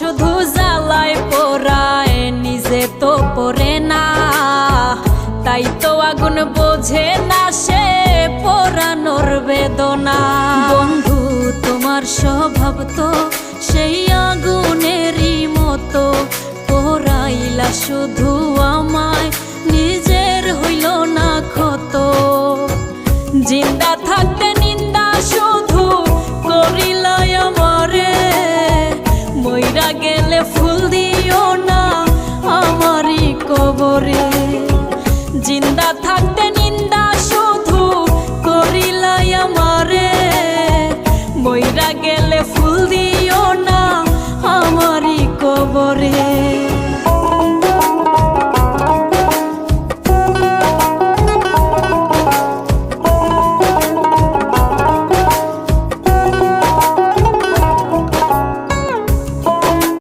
শুধু জ্বালায় পোড়ায়, নিজে তো পড়ে না, তাই তো আগুন বোঝে না সে পোড়ানোর বেদনা। বন্ধু তোমার স্বভাব তো সেই আগুনেরই মতো, পোড়াইলা শুধু আমায়, নিজের হইল না ক্ষত। জিন্দা থাকতে নিন্দা শুধু করিলাই আমারে, মইরা গেলে ফুল দিও না